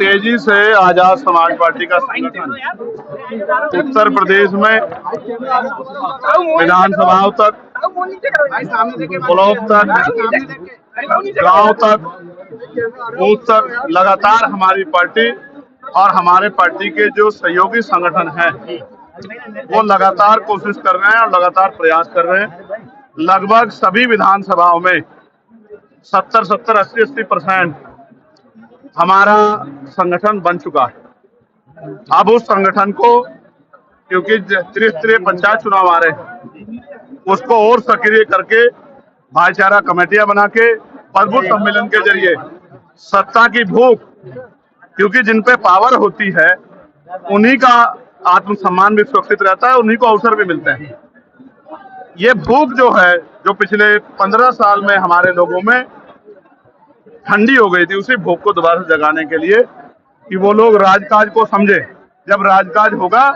तेजी से आजाद समाज पार्टी का संगठन उत्तर प्रदेश में विधानसभाओं तक, ब्लॉक तक, गांव तक, बूथ तक लगातार हमारी पार्टी और हमारे पार्टी के जो सहयोगी संगठन हैं वो लगातार कोशिश कर रहे हैं और लगातार प्रयास कर रहे हैं। लगभग सभी विधानसभाओं में 70-80% हमारा संगठन बन चुका है। अब उस संगठन को, क्योंकि त्रिस्तरीय पंचायत चुनाव आ रहे हैं, उसको और सक्रिय करके भाईचारा कमेटियां बना के अद्भुत सम्मेलन के जरिए सत्ता की भूख, क्योंकि जिन पे पावर होती है उन्हीं का आत्मसम्मान भी सुरक्षित रहता है, उन्हीं को अवसर भी मिलते हैं। ये भूख जो है, जो पिछले 15 साल में हमारे लोगों में ठंडी हो गई थी, उसी भूख को दोबारा जगाने के लिए कि वो लोग राजकाज को समझे। जब राजकाज होगा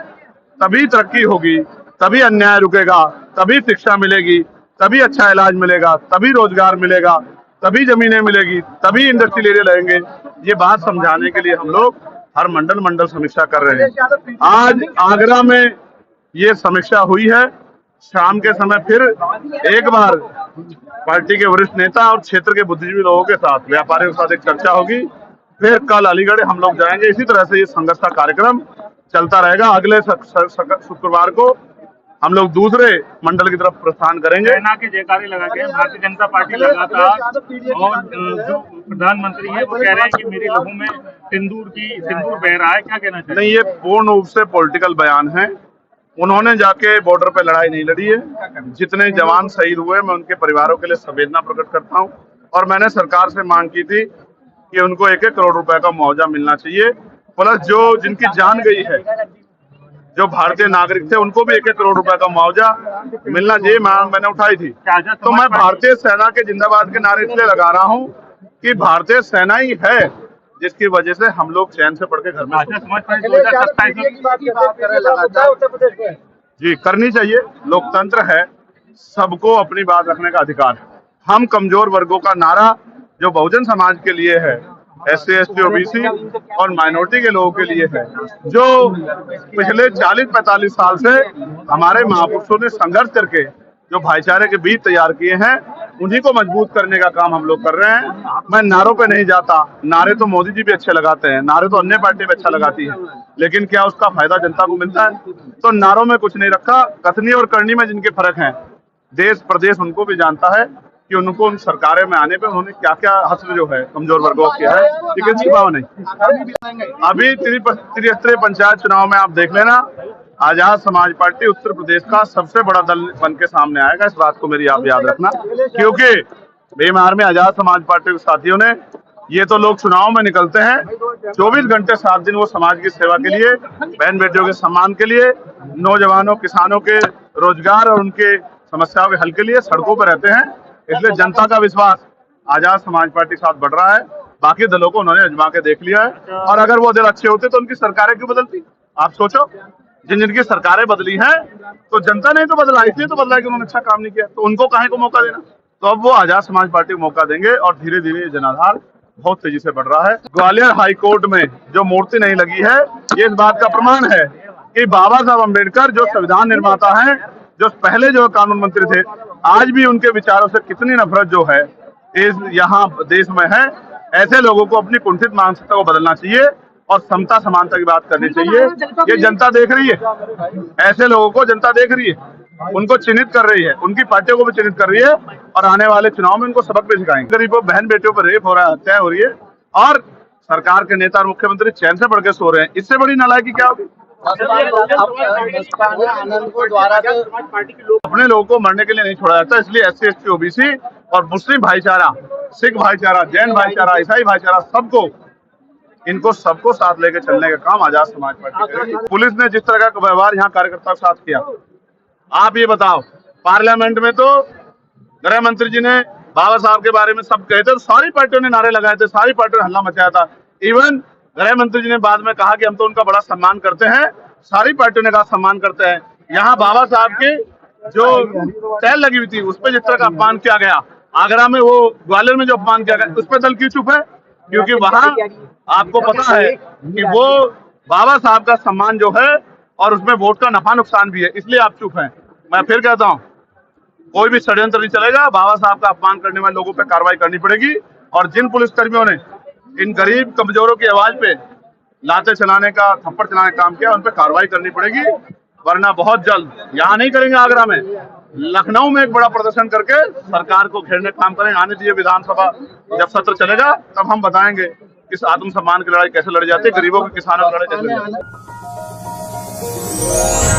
तभी तरक्की होगी, तभी अन्याय रुकेगा, तभी शिक्षा मिलेगी, तभी अच्छा इलाज मिलेगा, तभी रोजगार मिलेगा, तभी जमीनें मिलेगी, तभी इंडस्ट्रियल एरिया लगेंगे। ये बात समझाने के लिए हम लोग हर मंडल समीक्षा कर रहे हैं। आज आगरा में ये समीक्षा हुई है। शाम के समय फिर एक बार पार्टी के वरिष्ठ नेता और क्षेत्र के बुद्धिजीवी लोगों के साथ, व्यापारियों के साथ एक चर्चा होगी। फिर कल अलीगढ़ हम लोग जाएंगे। इसी तरह से ये संघर्ष का कार्यक्रम चलता रहेगा। अगले शुक्रवार को हम लोग दूसरे मंडल की तरफ प्रस्थान करेंगे। सेना के जयकारे लगा के भारतीय जनता पार्टी लगातार, और जो प्रधानमंत्री है वो कह रहे हैं कि मेरे लोगों में सिंदूर बह रहा है। क्या कहना चाहिए? नहीं, ये पूर्ण रूप से पॉलिटिकल बयान है। उन्होंने जाके बॉर्डर पे लड़ाई नहीं लड़ी है। जितने जवान शहीद हुए, मैं उनके परिवारों के लिए संवेदना प्रकट करता हूं। और मैंने सरकार से मांग की थी कि उनको 1-1 करोड़ रुपए का मुआवजा मिलना चाहिए। प्लस जो जिनकी जान गई है, जो भारतीय नागरिक थे, उनको भी 1-1 करोड़ रुपए का मुआवजा मिलना चाहिए। मांग मैंने उठाई थी। तो मैं भारतीय सेना के जिंदाबाद के नारे इसलिए लगा रहा हूँ कि भारतीय सेना ही है जिसकी वजह से हम लोग चैन से पढ़ के घर में जी करनी चाहिए। लोकतंत्र है, सबको अपनी बात रखने का अधिकार है। हम कमजोर वर्गों का नारा जो बहुजन समाज के लिए है, SC, ST, OBC और माइनॉरिटी के लोगों के लिए है, जो पिछले 40-45 साल से हमारे महापुरुषों ने संघर्ष करके जो भाईचारे के बीज तैयार किए हैं, उन्हीं को मजबूत करने का काम हम लोग कर रहे हैं। मैं नारों पे नहीं जाता। नारे तो मोदी जी भी अच्छे लगाते हैं, नारे तो अन्य पार्टी भी अच्छा लगाती है, लेकिन क्या उसका फायदा जनता को मिलता है? तो नारों में कुछ नहीं रखा। कथनी और करनी में जिनके फर्क हैं, देश प्रदेश उनको भी जानता है कि उनको उन सरकारें में आने पे उन्होंने क्या क्या हस्ल जो है कमजोर वर्गों किया है, लेकिन छिपाव नहीं। अभी त्रिस्तरीय पंचायत चुनाव में आप देख लेना, आजाद समाज पार्टी उत्तर प्रदेश का सबसे बड़ा दल बन के सामने आएगा। इस बात को मेरी आप याद रखना, क्योंकि बेमार में आजाद समाज पार्टी के साथियों ने, ये तो लोग चुनाव में निकलते हैं 24 घंटे 7 दिन, वो समाज की सेवा के लिए, बहन बेटियों के सम्मान के लिए, नौजवानों किसानों के रोजगार और उनके समस्याओं के हल के लिए सड़कों पर रहते हैं। इसलिए जनता का विश्वास आजाद समाज पार्टी के साथ बढ़ रहा है। बाकी दलों को उन्होंने आजमा के देख लिया है, और अगर वो दल अच्छे होते तो उनकी सरकारें क्यों बदलती? आप सोचो, जिनकी सरकारें बदली हैं तो जनता ने तो बदला, इसलिए तो बदला कि उन्होंने अच्छा काम नहीं किया, तो उनको काहे को मौका देना? तो अब वो आजाद समाज पार्टी को मौका देंगे, और धीरे धीरे ये जनाधार बहुत तेजी से बढ़ रहा है। ग्वालियर हाईकोर्ट में जो मूर्ति नहीं लगी है, ये इस बात का प्रमाण है कि बाबा साहब अम्बेडकर जो संविधान निर्माता हैं, जो पहले जो कानून मंत्री थे, आज भी उनके विचारों से कितनी नफरत जो है यहाँ देश में है। ऐसे लोगों को अपनी कुंठित मानसिकता को बदलना चाहिए और समता समानता की बात करनी चाहिए। ये जनता देख रही है, ऐसे लोगों को जनता देख रही है, उनको चिन्हित कर रही है, उनकी पार्टियों को भी चिन्हित कर रही है, और आने वाले चुनाव में उनको सबक भी सिखाएंगे। गरीबों बहन बेटियों पर रेप हो रहा है, हत्या हो रही है, और सरकार के नेता और मुख्यमंत्री चैन से पढ़ के सो रहे हैं। इससे बड़ी नालायकी क्या होगी? अपने लोगों को मरने के लिए नहीं छोड़ा जाता, इसलिए SC, ST, OBC और मुस्लिम भाईचारा, सिख भाईचारा, जैन भाईचारा, ईसाई भाईचारा, इनको सबको साथ लेके चलने का काम आजाद समाज पार्टी करेगी। पुलिस ने जिस तरह का व्यवहार यहाँ कार्यकर्ताओं के साथ किया, आप ये बताओ, पार्लियामेंट में तो गृह मंत्री जी ने बाबा साहब के बारे में सब कहे थे, तो सारी पार्टियों ने नारे लगाए थे, सारी पार्टियों ने हल्ला मचाया था। इवन गृह मंत्री जी ने बाद में कहा कि हम तो उनका बड़ा सम्मान करते हैं, सारी पार्टियों ने कहा सम्मान करते हैं। यहाँ बाबा साहब के जो टैल लगी हुई थी, उस पर जिस तरह का अपमान किया गया, आगरा में वो ग्वालियर में जो अपमान किया गया, उस पर दल क्यों चुप है? क्योंकि वहां आपको पता है कि वो बाबा साहब का सम्मान जो है और उसमें वोट का नफा नुकसान भी है, इसलिए आप चुप हैं। मैं फिर कहता हूं, कोई भी षड्यंत्र नहीं चलेगा। बाबा साहब का अपमान करने वाले लोगों पे कार्रवाई करनी पड़ेगी और जिन पुलिसकर्मियों ने इन गरीब कमजोरों की आवाज पे लाते चलाने का, थप्पड़ चलाने का काम किया, उन पे कार्रवाई करनी पड़ेगी। वरना बहुत जल्द, यहाँ नहीं करेंगे आगरा में, लखनऊ में एक बड़ा प्रदर्शन करके सरकार को घेरने का काम करेंगे। आने दीजिए, विधानसभा जब सत्र चलेगा तब हम बताएंगे इस आत्मसम्मान की लड़ाई कैसे लड़ी जाती है, गरीबों के, किसानों की लड़ाई कैसे लड़ी जाती है।